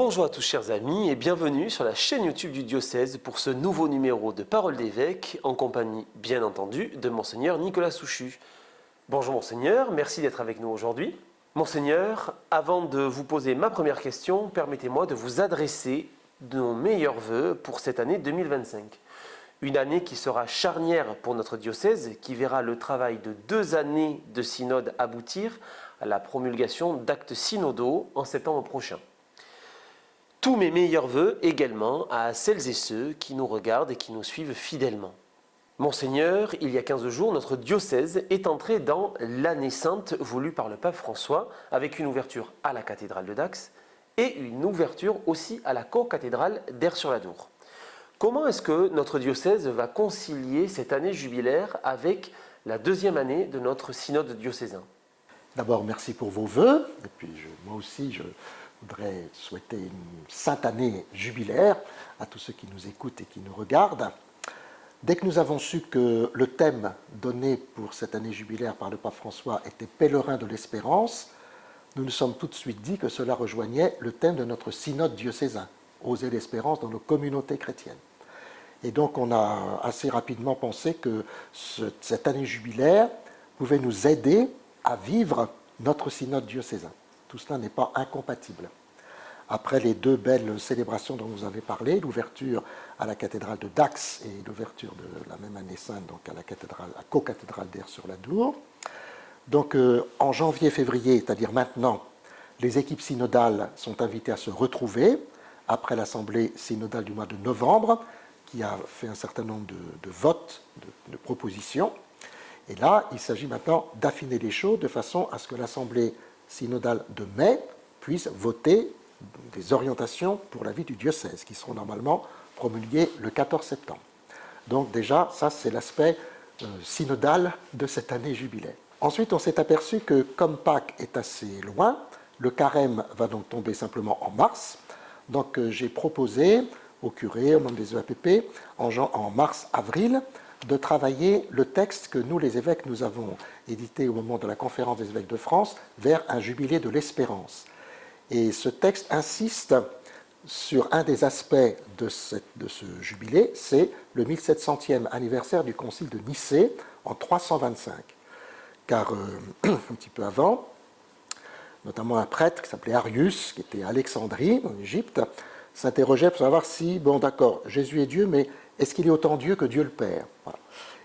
Bonjour à tous chers amis et bienvenue sur la chaîne YouTube du diocèse pour ce nouveau numéro de Parole d'évêque en compagnie bien entendu de Monseigneur Nicolas Souchu. Bonjour Monseigneur, merci d'être avec nous aujourd'hui. Monseigneur, avant de vous poser ma première question, permettez-moi de vous adresser nos meilleurs vœux pour cette année 2025. Une année qui sera charnière pour notre diocèse, qui verra le travail de 2 années de synode aboutir à la promulgation d'actes synodaux en septembre prochain. Tous mes meilleurs vœux également à celles et ceux qui nous regardent et qui nous suivent fidèlement. Monseigneur, il y a 15 jours, notre diocèse est entré dans l'année sainte voulue par le pape François, avec une ouverture à la cathédrale de Dax et une ouverture aussi à la co-cathédrale d'Aire-sur-la-Dour. Comment est-ce que notre diocèse va concilier cette année jubilaire avec la 2e année de notre synode diocésain? D'abord, merci pour vos vœux, et puis moi aussi, je voudrais souhaiter une sainte année jubilaire à tous ceux qui nous écoutent et qui nous regardent. Dès que nous avons su que le thème donné pour cette année jubilaire par le pape François était Pèlerin de l'espérance, nous nous sommes tout de suite dit que cela rejoignait le thème de notre synode diocésain, Oser l'espérance dans nos communautés chrétiennes. Et donc on a assez rapidement pensé que cette année jubilaire pouvait nous aider à vivre notre synode diocésain. Tout cela n'est pas incompatible. Après les 2 belles célébrations dont vous avez parlé, l'ouverture à la cathédrale de Dax et l'ouverture de la même année sainte donc à la co-cathédrale d'Aire-sur-la-Dour. Donc en janvier-février, c'est-à-dire maintenant, les équipes synodales sont invitées à se retrouver après l'assemblée synodale du mois de novembre, qui a fait un certain nombre de votes, de propositions. Et là, il s'agit maintenant d'affiner les choses de façon à ce que l'assemblée synodale de mai puisse voter des orientations pour la vie du diocèse, qui seront normalement promulguées le 14 septembre. Donc déjà, ça c'est l'aspect synodal de cette année jubilaire. Ensuite, on s'est aperçu que comme Pâques est assez loin, le carême va donc tomber simplement en mars. Donc j'ai proposé au curé, aux membres des EAPP, en mars-avril, de travailler le texte que nous, les évêques, nous avons édité au moment de la conférence des évêques de France, vers un jubilé de l'espérance. Et ce texte insiste sur un des aspects de ce jubilé, c'est le 1700e anniversaire du concile de Nicée en 325. Car un petit peu avant, notamment un prêtre qui s'appelait Arius, qui était à Alexandrie, en Égypte, s'interrogeait pour savoir si, bon d'accord, Jésus est Dieu, mais est-ce qu'il est autant Dieu que Dieu le Père? Voilà.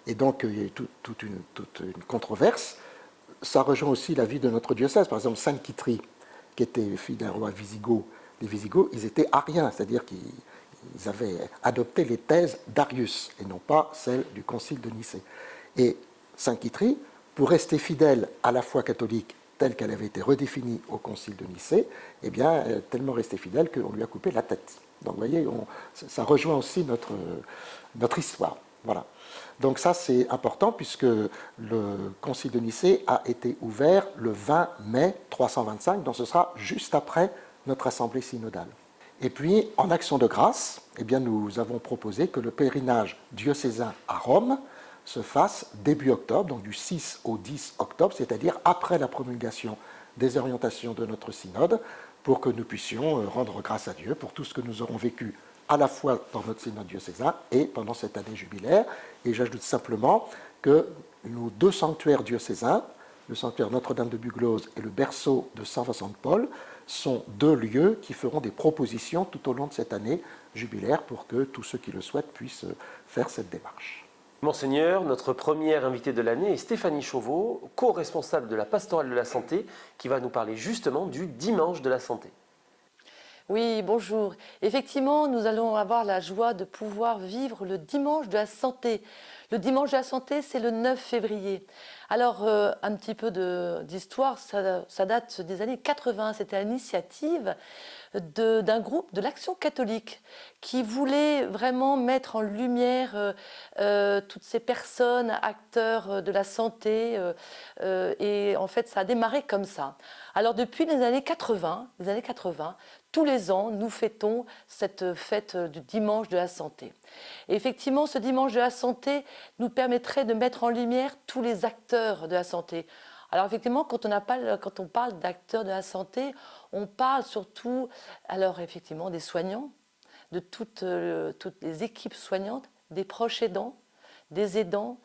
Et donc, il y a eu toute une controverse. Ça rejoint aussi la vie de notre diocèse. Par exemple, Sainte Quitterie, qui était fille d'un roi wisigoth. Les Visigoths, ils étaient ariens, c'est-à-dire qu'ils avaient adopté les thèses d'Arius, et non pas celles du concile de Nicée. Et Sainte Quitterie, pour rester fidèle à la foi catholique telle qu'elle avait été redéfinie au concile de Nicée, eh bien, elle est tellement restée fidèle qu'on lui a coupé la tête. Donc, vous voyez, ça rejoint aussi notre histoire. Voilà. Donc ça, c'est important puisque le concile de Nicée a été ouvert le 20 mai 325, donc ce sera juste après notre assemblée synodale. Et puis, en action de grâce, eh bien, nous avons proposé que le pèlerinage diocésain à Rome se fasse début octobre, donc du 6 au 10 octobre, c'est-à-dire après la promulgation des orientations de notre synode, pour que nous puissions rendre grâce à Dieu pour tout ce que nous aurons vécu à la fois dans notre synode diocésain et pendant cette année jubilaire. Et j'ajoute simplement que nos 2 sanctuaires diocésains, le sanctuaire Notre-Dame de Buglose et le berceau de Saint Vincent de Paul, sont 2 lieux qui feront des propositions tout au long de cette année jubilaire pour que tous ceux qui le souhaitent puissent faire cette démarche. Monseigneur, notre première invitée de l'année est Stéphanie Chauveau, co-responsable de la pastorale de la santé, qui va nous parler justement du dimanche de la santé. Oui, bonjour. Effectivement, nous allons avoir la joie de pouvoir vivre le dimanche de la santé. Le dimanche de la santé, c'est le 9 février. Alors, un petit peu d'histoire, ça date des années 80. C'était à l'initiative d'un groupe de l'Action catholique qui voulait vraiment mettre en lumière toutes ces personnes, acteurs de la santé. Et en fait, ça a démarré comme ça. Alors, depuis les années 80, tous les ans, nous fêtons cette fête du dimanche de la santé. Et effectivement, ce dimanche de la santé nous permettrait de mettre en lumière tous les acteurs de la santé. Alors effectivement, quand on parle d'acteurs de la santé, on parle surtout, alors effectivement, des soignants, de toutes les équipes soignantes, des proches aidants, des aidants,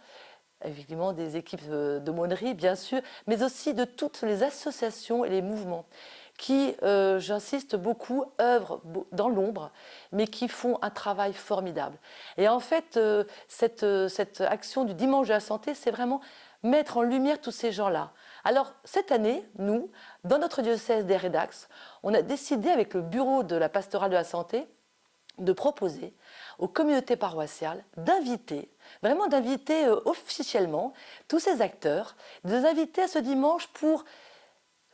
effectivement des équipes d'aumônerie, bien sûr, mais aussi de toutes les associations et les mouvements qui, j'insiste beaucoup, œuvrent dans l'ombre, mais qui font un travail formidable. Et en fait, cette action du Dimanche de la Santé, c'est vraiment mettre en lumière tous ces gens-là. Alors, cette année, nous, dans notre diocèse des Rédax, on a décidé avec le bureau de la pastorale de la santé de proposer aux communautés paroissiales d'inviter, vraiment d'inviter officiellement tous ces acteurs, de les inviter à ce dimanche pour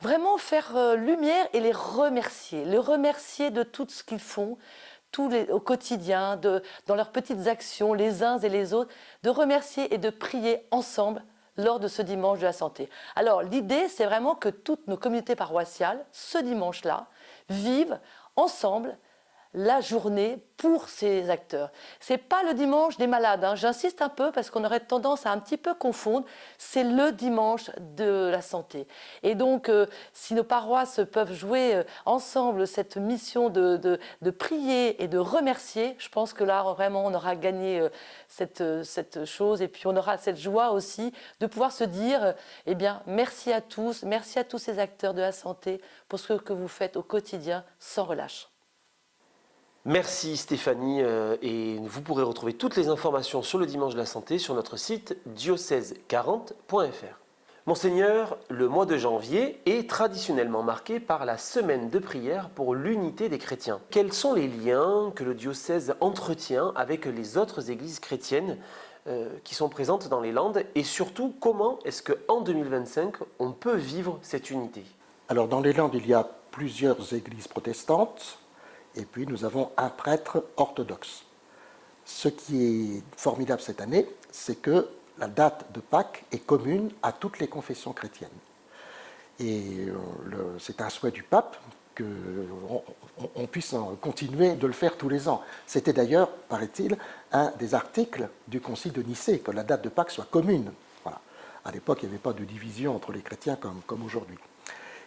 vraiment faire lumière et les remercier de tout ce qu'ils font au quotidien, dans leurs petites actions, les uns et les autres, de remercier et de prier ensemble lors de ce dimanche de la santé. Alors l'idée, c'est vraiment que toutes nos communautés paroissiales, ce dimanche-là, vivent ensemble la journée pour ces acteurs. C'est pas le dimanche des malades, hein. J'insiste un peu parce qu'on aurait tendance à un petit peu confondre. C'est le dimanche de la santé. Et donc, si nos paroisses peuvent jouer ensemble cette mission de prier et de remercier, je pense que là, vraiment, on aura gagné cette chose. Et puis, on aura cette joie aussi de pouvoir se dire, eh bien, merci à tous ces acteurs de la santé pour ce que vous faites au quotidien sans relâche. Merci Stéphanie, et vous pourrez retrouver toutes les informations sur le Dimanche de la Santé sur notre site diocèse40.fr. Monseigneur, le mois de janvier est traditionnellement marqué par la semaine de prière pour l'unité des chrétiens. Quels sont les liens que le diocèse entretient avec les autres églises chrétiennes qui sont présentes dans les Landes, et surtout comment est-ce qu'en 2025 on peut vivre cette unité? Alors dans les Landes, il y a plusieurs églises protestantes. Et puis nous avons un prêtre orthodoxe. Ce qui est formidable cette année, c'est que la date de Pâques est commune à toutes les confessions chrétiennes. Et c'est un souhait du pape qu'on puisse continuer de le faire tous les ans. C'était d'ailleurs, paraît-il, un des articles du Concile de Nicée, que la date de Pâques soit commune. Voilà. À l'époque, il n'y avait pas de division entre les chrétiens comme aujourd'hui.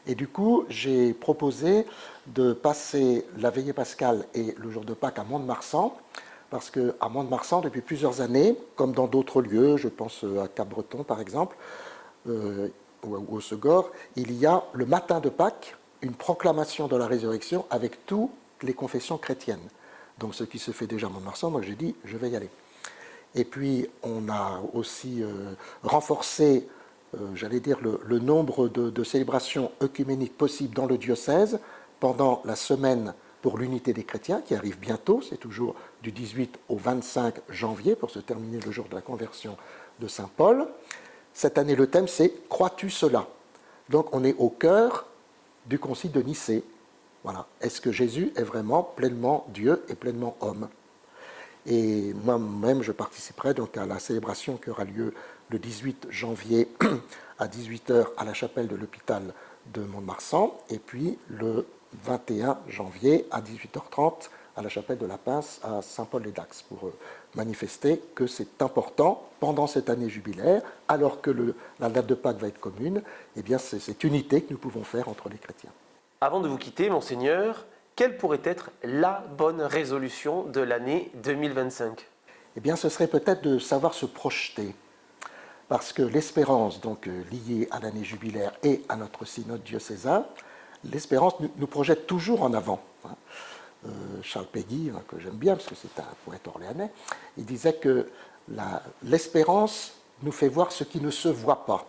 Et du coup, j'ai proposé de passer la veillée pascale et le jour de Pâques à Mont-de-Marsan, parce qu'à Mont-de-Marsan, depuis plusieurs années, comme dans d'autres lieux, je pense à Cap-Breton par exemple, ou au Segor, il y a le matin de Pâques une proclamation de la résurrection avec toutes les confessions chrétiennes. Donc ce qui se fait déjà à Mont-de-Marsan, moi j'ai dit, je vais y aller. Et puis on a aussi renforcé j'allais dire, le nombre de célébrations œcuméniques possibles dans le diocèse pendant la semaine pour l'unité des chrétiens, qui arrive bientôt, c'est toujours du 18 au 25 janvier, pour se terminer le jour de la conversion de Saint Paul. Cette année, le thème, c'est « Crois-tu cela ?» Donc, on est au cœur du concile de Nicée. Voilà. Est-ce que Jésus est vraiment pleinement Dieu et pleinement homme? Et moi-même, je participerai donc à la célébration qui aura lieu le 18 janvier à 18h à la chapelle de l'hôpital de Mont-de-Marsan, et puis le 21 janvier à 18h30 à la chapelle de la Pince à Saint-Paul-les-Dax, pour manifester que c'est important, pendant cette année jubilaire, alors que la date de Pâques va être commune, eh bien c'est cette unité que nous pouvons faire entre les chrétiens. Avant de vous quitter, Monseigneur, quelle pourrait être la bonne résolution de l'année 2025? Eh bien, ce serait peut-être de savoir se projeter. Parce que l'espérance, donc liée à l'année jubilaire et à notre synode diocésain, l'espérance nous projette toujours en avant. Charles Péguy, que j'aime bien parce que c'est un poète orléanais, il disait que l'espérance nous fait voir ce qui ne se voit pas.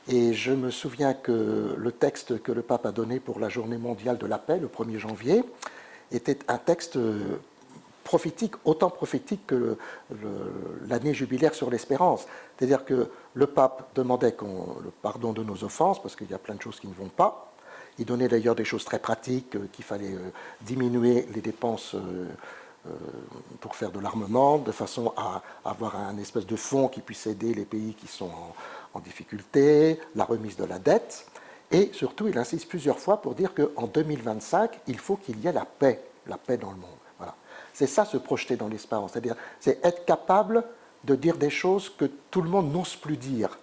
Et je me souviens que le texte que le pape a donné pour la journée mondiale de la paix, le 1er janvier, était un texte prophétique, autant prophétique que l'année jubilaire sur l'espérance. C'est-à-dire que le pape demandait le pardon de nos offenses, parce qu'il y a plein de choses qui ne vont pas. Il donnait d'ailleurs des choses très pratiques, qu'il fallait diminuer les dépenses pour faire de l'armement, de façon à avoir un espèce de fonds qui puisse aider les pays qui sont en difficulté, la remise de la dette. Et surtout, il insiste plusieurs fois pour dire qu'en 2025, il faut qu'il y ait la paix dans le monde. Voilà. C'est ça, se projeter dans l'espérance, c'est-à-dire c'est être capable de dire des choses que tout le monde n'ose plus dire.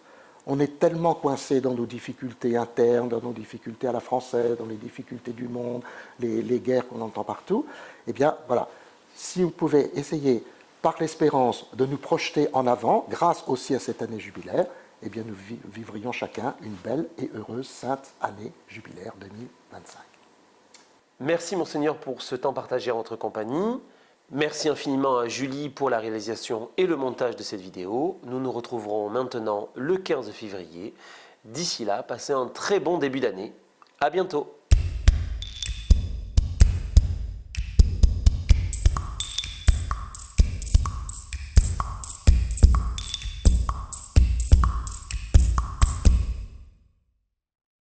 On est tellement coincé dans nos difficultés internes, dans nos difficultés à la française, dans les difficultés du monde, les guerres qu'on entend partout. Eh bien, voilà, si vous pouvez essayer, par l'espérance, de nous projeter en avant, grâce aussi à cette année jubilaire, eh bien, nous vivrions chacun une belle et heureuse sainte année jubilaire 2025. Merci Monseigneur pour ce temps partagé en votre compagnie. Merci infiniment à Julie pour la réalisation et le montage de cette vidéo. Nous nous retrouverons maintenant le 15 février. D'ici là, passez un très bon début d'année. À bientôt.